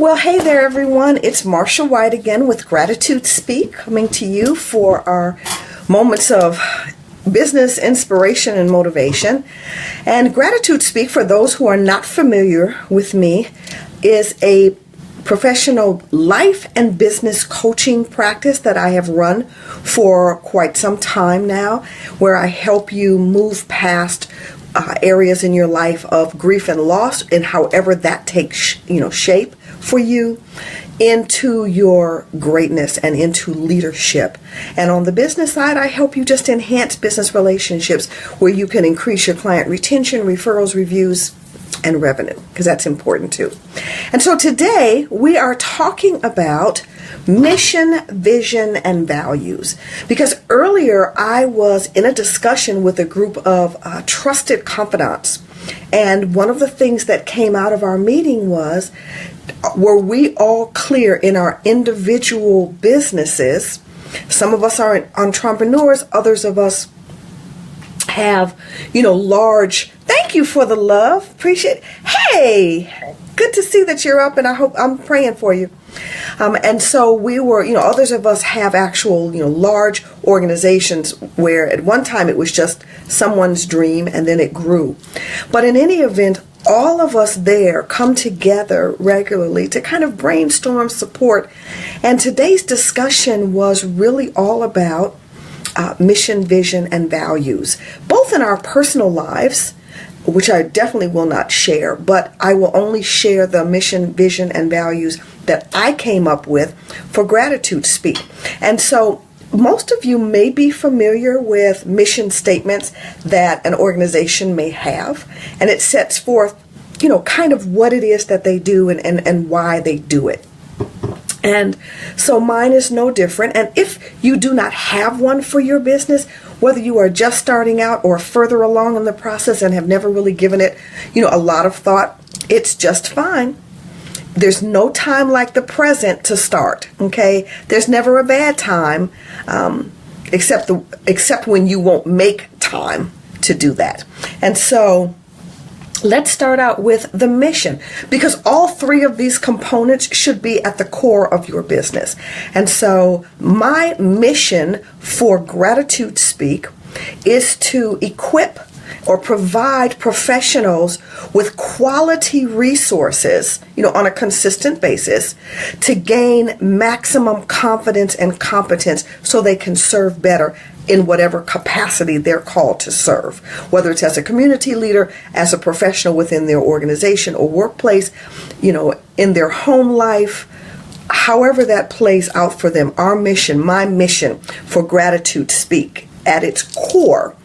Well, hey there, everyone. It's Marcia Whyte again with Gratitude Speak, coming to you for our moments of business inspiration and motivation. And Gratitude Speak, for those who are not familiar with me, is a professional life and business coaching practice that I have run for quite some time now, where I help you move past areas in your life of grief and loss, and however that takes shape for you, into your greatness and into leadership. And on the business side, I help you just enhance business relationships where you can increase your client retention, referrals, reviews, and revenue, because that's important too. And so today we are talking about mission, vision, and values, because earlier I was in a discussion with a group of trusted confidants, and one of the things that came out of our meeting was, were we all clear in our individual businesses? Some of us are entrepreneurs, others of us have, large. Thank you for the love. Appreciate it. Hey, good to see that you're up, and I'm praying for you. And so we were, others of us have actual, large organizations where at one time it was just someone's dream and then it grew. But in any event, all of us there come together regularly to kind of brainstorm support. And today's discussion was really all about mission, vision, and values, both in our personal lives, which I definitely will not share, but I will only share the mission, vision, and values that I came up with for Gratitude Speak. And so most of you may be familiar with mission statements that an organization may have, and it sets forth, kind of what it is that they do and why they do it. And so mine is no different. And if you do not have one for your business, whether you are just starting out or further along in the process and have never really given it, a lot of thought, it's just fine. There's no time like the present to start, okay? There's never a bad time, except when you won't make time to do that. And so let's start out with the mission, because all three of these components should be at the core of your business. And so my mission for Gratitude Speak is to equip or provide professionals with quality resources, on a consistent basis, to gain maximum confidence and competence so they can serve better in whatever capacity they're called to serve, whether it's as a community leader, as a professional within their organization or workplace, in their home life, however that plays out for them. Our mission, my mission for Gratitude Speak at its core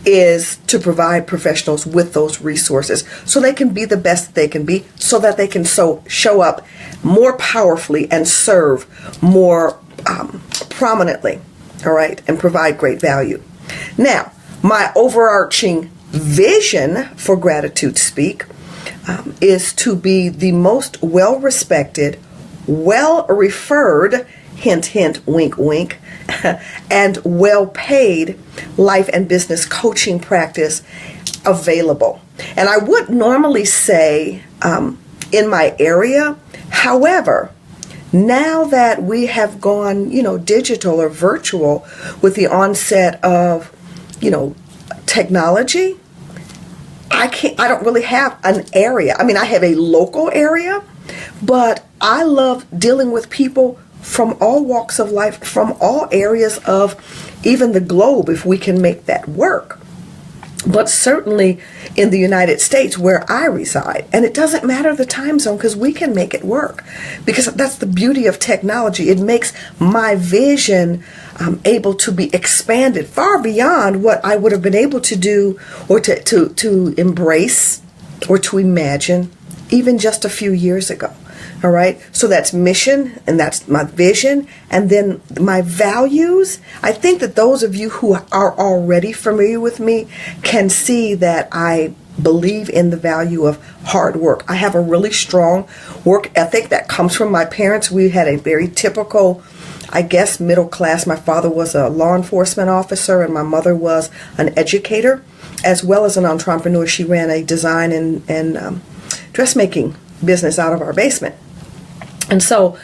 is to provide professionals with those resources so they can be the best they can be, so that they can show up more powerfully and serve more prominently, all right, and provide great value. Now, my overarching vision for Gratitude Speak is to be the most well-respected, well-referred, hint, hint, wink, wink, and well-paid life and business coaching practice available. And I would normally say in my area, however, now that we have gone, digital or virtual with the onset of, technology, I don't really have an area. I mean, I have a local area, but I love dealing with people from all walks of life, from all areas of even the globe, if we can make that work. But certainly in the United States where I reside. And it doesn't matter the time zone, because we can make it work. Because that's the beauty of technology. It makes my vision able to be expanded far beyond what I would have been able to do or to embrace or to imagine even just a few years ago. All right. So that's mission, and that's my vision. And then my values. I think that those of you who are already familiar with me can see that I believe in the value of hard work. I have a really strong work ethic that comes from my parents. We had a very typical, I guess, middle class. My father was a law enforcement officer and my mother was an educator as well as an entrepreneur. She ran a design and dressmaking business out of our basement. And so,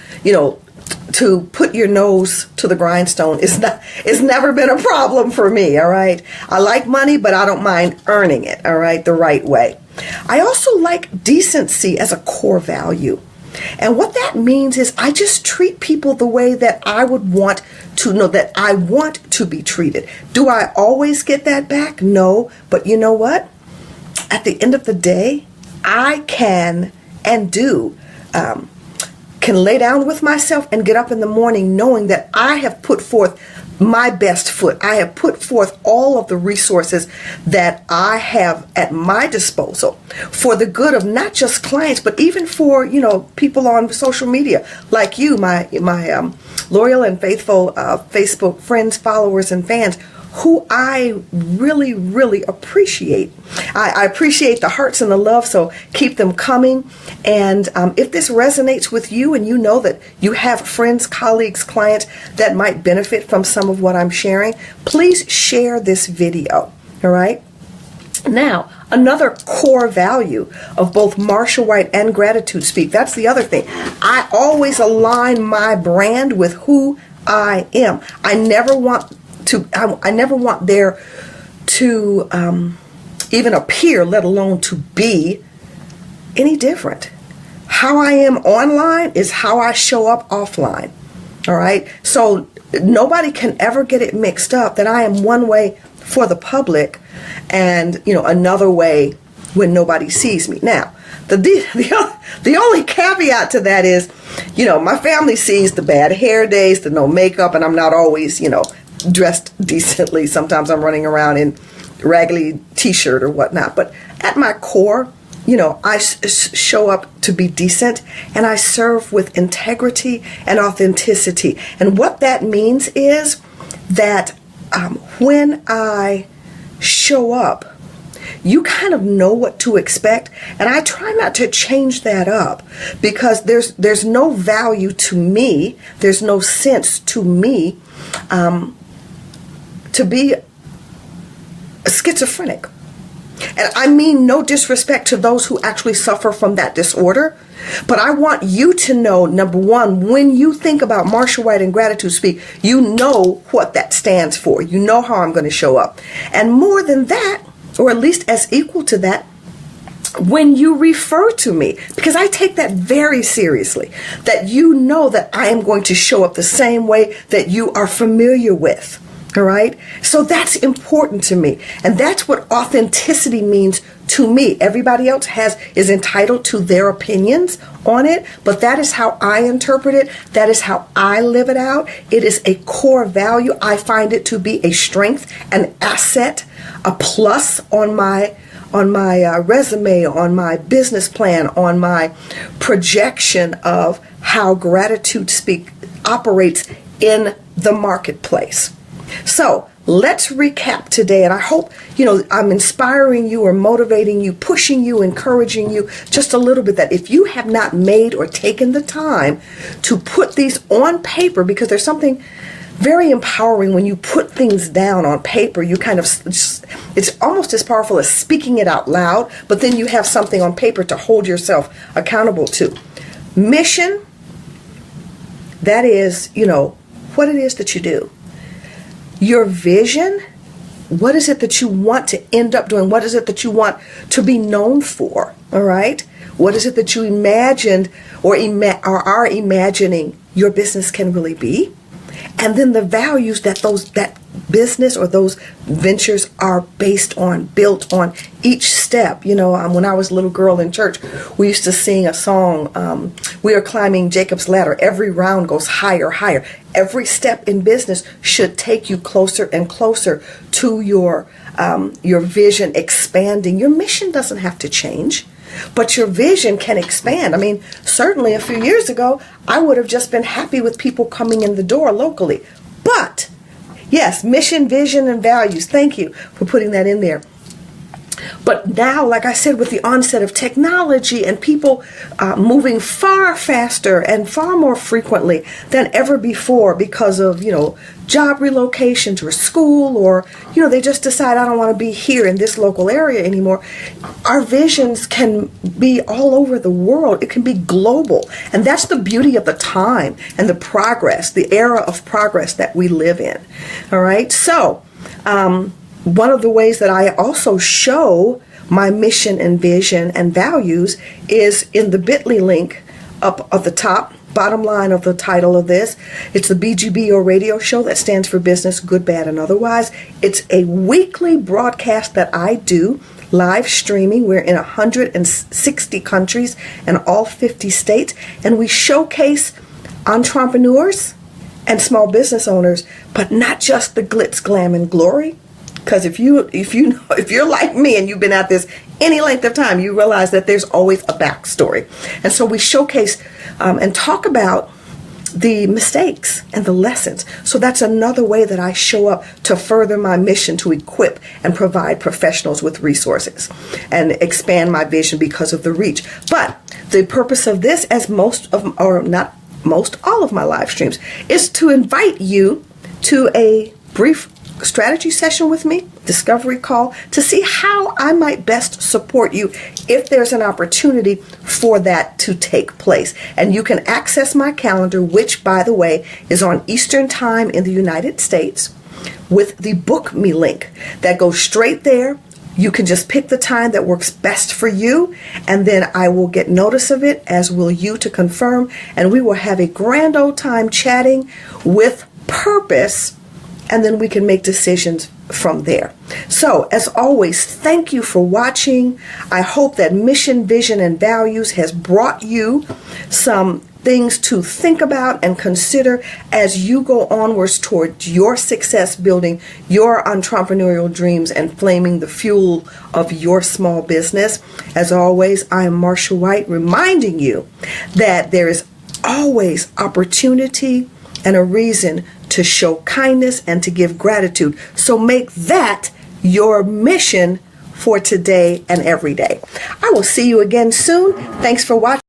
to put your nose to the grindstone it's never been a problem for me, all right? I like money, but I don't mind earning it, all right, the right way. I also like decency as a core value. And what that means is I just treat people the way that I would want to know that I want to be treated. Do I always get that back? No. But you know what? At the end of the day, I can and do can lay down with myself and get up in the morning knowing that I have put forth my best foot. I have put forth all of the resources that I have at my disposal for the good of not just clients, but even for, people on social media like you, my loyal and faithful Facebook friends, followers, and fans, who I really, really appreciate. I appreciate the hearts and the love, so keep them coming. And if this resonates with you and you know that you have friends, colleagues, clients that might benefit from some of what I'm sharing, please share this video, all right? Now, another core value of both Marcia Whyte and Gratitude Speak, that's the other thing. I always align my brand with who I am. I never want there to even appear, let alone to be, any different. How I am online is how I show up offline. All right? So nobody can ever get it mixed up that I am one way for the public and, another way when nobody sees me. Now, the only caveat to that is, my family sees the bad hair days, the no makeup, and I'm not always, dressed decently. Sometimes I'm running around in raggedy t-shirt or whatnot. But at my core, I show up to be decent, and I serve with integrity and authenticity. And what that means is that when I show up, you kind of know what to expect, and I try not to change that up because there's no value to me, there's no sense to me to be schizophrenic. And I mean no disrespect to those who actually suffer from that disorder, but I want you to know, number one, when you think about Marcia Whyte and Gratitude Speak, you know what that stands for. You know how I'm going to show up. And more than that, or at least as equal to that, when you refer to me, because I take that very seriously, that you know that I am going to show up the same way that you are familiar with. All right. So that's important to me. And that's what authenticity means to me. Everybody else is entitled to their opinions on it, but that is how I interpret it. That is how I live it out. It is a core value. I find it to be a strength, an asset, a plus on my resume, on my business plan, on my projection of how Gratitude Speak operates in the marketplace. So let's recap today, and I hope, I'm inspiring you or motivating you, pushing you, encouraging you just a little bit, that if you have not made or taken the time to put these on paper, because there's something very empowering when you put things down on paper. You kind of, it's almost as powerful as speaking it out loud, but then you have something on paper to hold yourself accountable to. Mission, that is, what it is that you do. Your vision, what is it that you want to end up doing? What is it that you want to be known for? All right? What is it that you imagined or are imagining your business can really be? And then the values that that business or those ventures are based on, built on each step. When I was a little girl in church, we used to sing a song, we are climbing Jacob's ladder. Every round goes higher, higher. Every step in business should take you closer and closer to your vision expanding. Your mission doesn't have to change, but your vision can expand. I mean, certainly a few years ago, I would have just been happy with people coming in the door locally. But yes, mission, vision, and values. Thank you for putting that in there. But now, like I said, with the onset of technology and people moving far faster and far more frequently than ever before because of, job relocations or school, or, they just decide, I don't want to be here in this local area anymore. Our visions can be all over the world. It can be global. And that's the beauty of the time and the progress, the era of progress that we live in. All right. So, one of the ways that I also show my mission and vision and values is in the bit.ly link up at the top, bottom line of the title of this. It's the BGBO radio show, that stands for Business, Good, Bad, and Otherwise. It's a weekly broadcast that I do, live streaming. We're in 160 countries and all 50 states, and we showcase entrepreneurs and small business owners, but not just the glitz, glam, and glory. Because if you're like me and you've been at this any length of time, you realize that there's always a backstory. And so we showcase and talk about the mistakes and the lessons. So that's another way that I show up to further my mission to equip and provide professionals with resources and expand my vision because of the reach. But the purpose of this, as all of my live streams, is to invite you to a brief strategy session with me, discovery call, to see how I might best support you if there's an opportunity for that to take place. And you can access my calendar, which, by the way, is on Eastern Time in the United States, with the Book Me link that goes straight there. You can just pick the time that works best for you, and then I will get notice of it, as will you, to confirm, and we will have a grand old time chatting with purpose, and then we can make decisions from there. So, as always, thank you for watching. I hope that mission, vision, and values has brought you some things to think about and consider as you go onwards towards your success, building your entrepreneurial dreams and flaming the fuel of your small business. As always, I am Marcia Whyte, reminding you that there is always opportunity and a reason to show kindness and to give gratitude. So make that your mission for today and every day. I will see you again soon. Thanks for watching.